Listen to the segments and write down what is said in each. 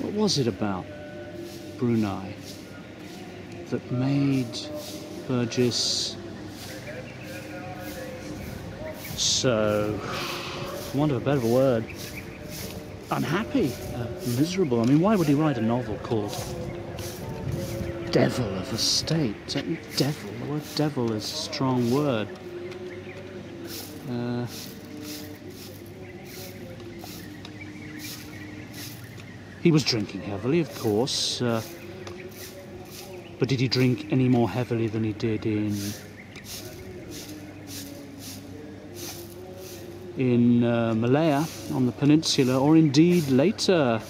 What was it about Brunei that made Burgess so, for want of a better word, unhappy, miserable? I mean, why would he write a novel called Devil of a State? Devil, the word devil is a strong word. He was drinking heavily, of course, but did he drink any more heavily than he did in Malaya on the peninsula, or indeed later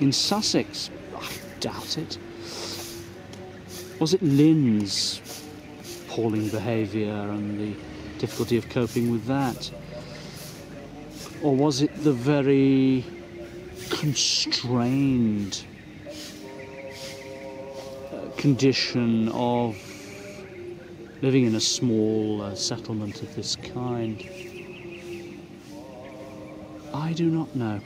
in Sussex? I doubt it. Was it Lynn's appalling behaviour and the difficulty of coping with that? Or was it the very constrained condition of living in a small settlement of this kind? I do not know.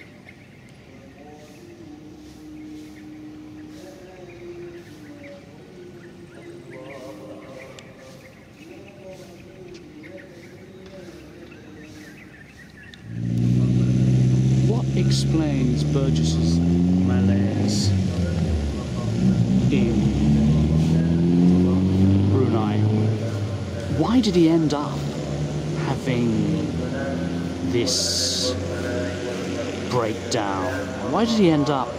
Explains Burgess's malaise in Brunei. Why did he end up having this breakdown? Why did he end up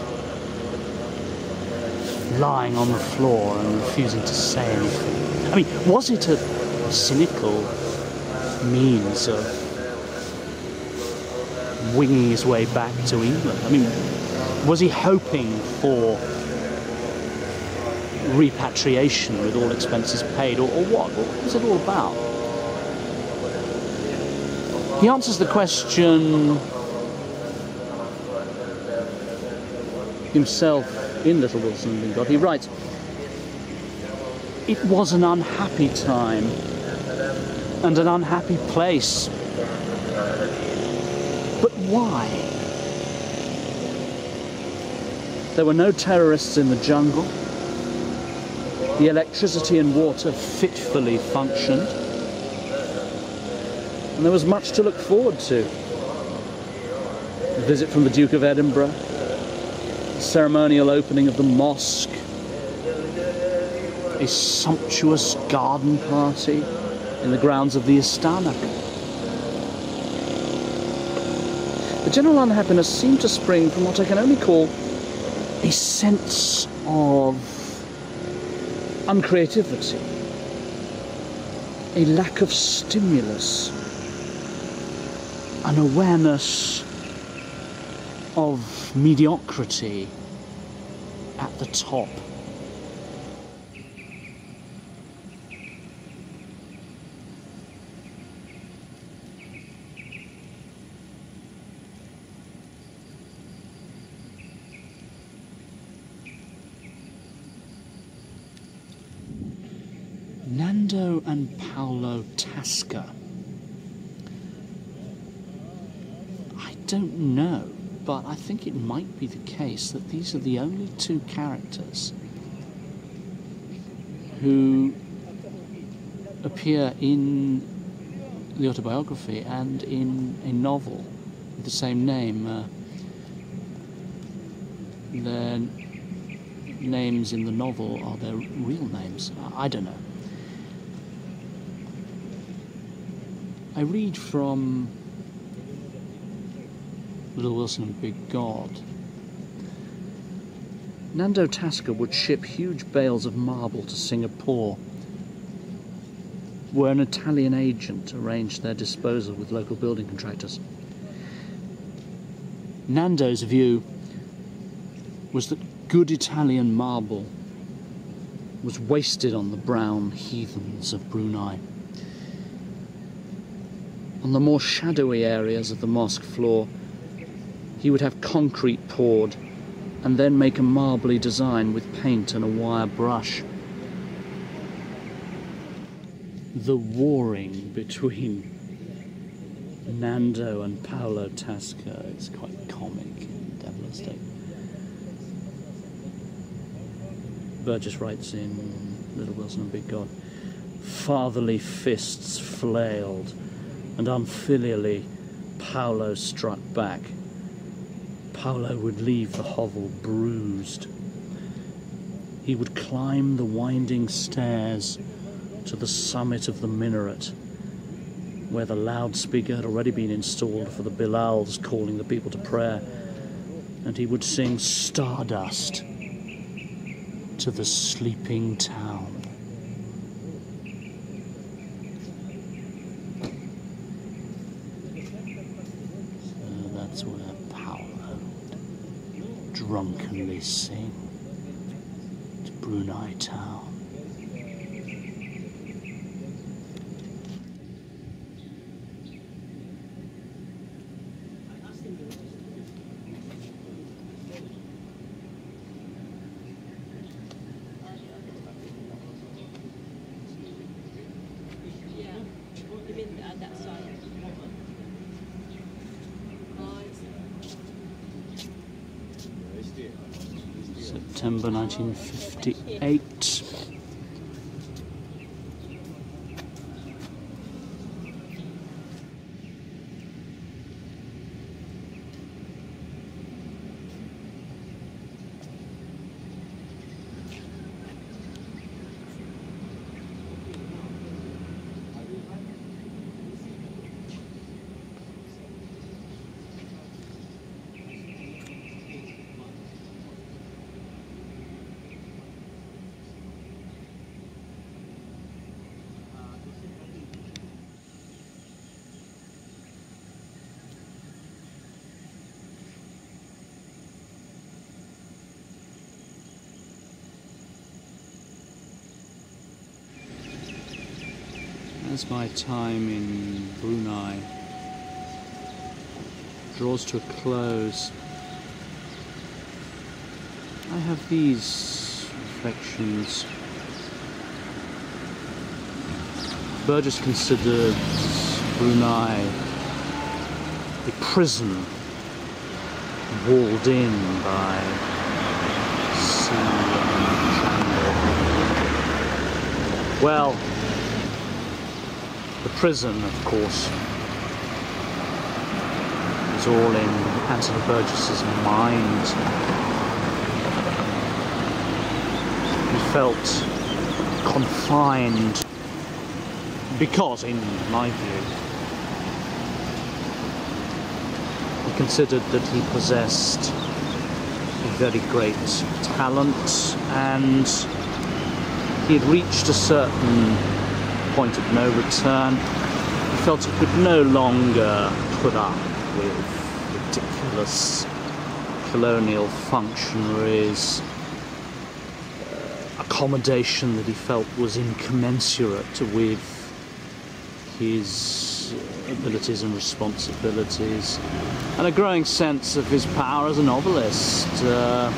lying on the floor and refusing to say anything? I mean, was it a cynical means of winging his way back to England? I mean, was he hoping for repatriation with all expenses paid, or what? What was it all about? He answers the question himself in Little Wilson and God. He writes, "It was an unhappy time and an unhappy place. But why? There were no terrorists in the jungle. The electricity and water fitfully functioned. And there was much to look forward to. A visit from the Duke of Edinburgh, the ceremonial opening of the mosque, a sumptuous garden party in the grounds of the Istana. The general unhappiness seemed to spring from what I can only call a sense of uncreativity, a lack of stimulus, an awareness of mediocrity at the top." Nando and Paolo Tasca. I don't know, but I think it might be the case that these are the only two characters who appear in the autobiography and in a novel with the same name. Their names in the novel are their real names. I don't know. I read from Little Wilson and Big God. Nando Tasca would ship huge bales of marble to Singapore, where an Italian agent arranged their disposal with local building contractors. Nando's view was that good Italian marble was wasted on the brown heathens of Brunei. On the more shadowy areas of the mosque floor, he would have concrete poured and then make a marbly design with paint and a wire brush. The warring between Nando and Paolo Tasca. It's quite comic and devastating. Burgess writes in Little Wilson and Big God, fatherly fists flailed, and unfilially Paolo struck back. Paolo would leave the hovel bruised. He would climb the winding stairs to the summit of the minaret, where the loudspeaker had already been installed for the Bilals calling the people to prayer, and he would sing Stardust to the sleeping town. So that's where Paolo would drunkenly sing to Brunei Town. September 1958. As my time in Brunei draws to a close, I have these reflections. Burgess considered Brunei a prison walled in by sea and jungle. Well, the prison, of course, is all in Anthony Burgess's mind. He felt confined because, in my view, he considered that he possessed a very great talent, and he had reached a certain point of no return. He felt he could no longer put up with ridiculous colonial functionaries, accommodation that he felt was incommensurate with his abilities and responsibilities, and a growing sense of his power as a novelist, and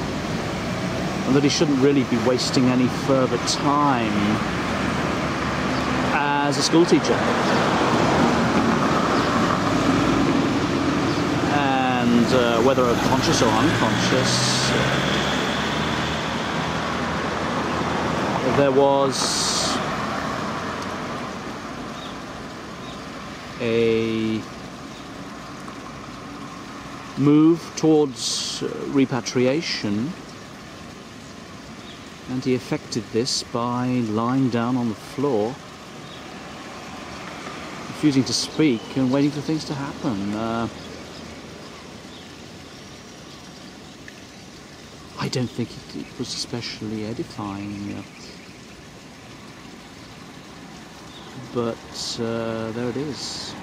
that he shouldn't really be wasting any further time as a schoolteacher. And whether conscious or unconscious, there was a move towards repatriation, and he effected this by lying down on the floor, refusing to speak and waiting for things to happen. I don't think it was especially edifying, but there it is.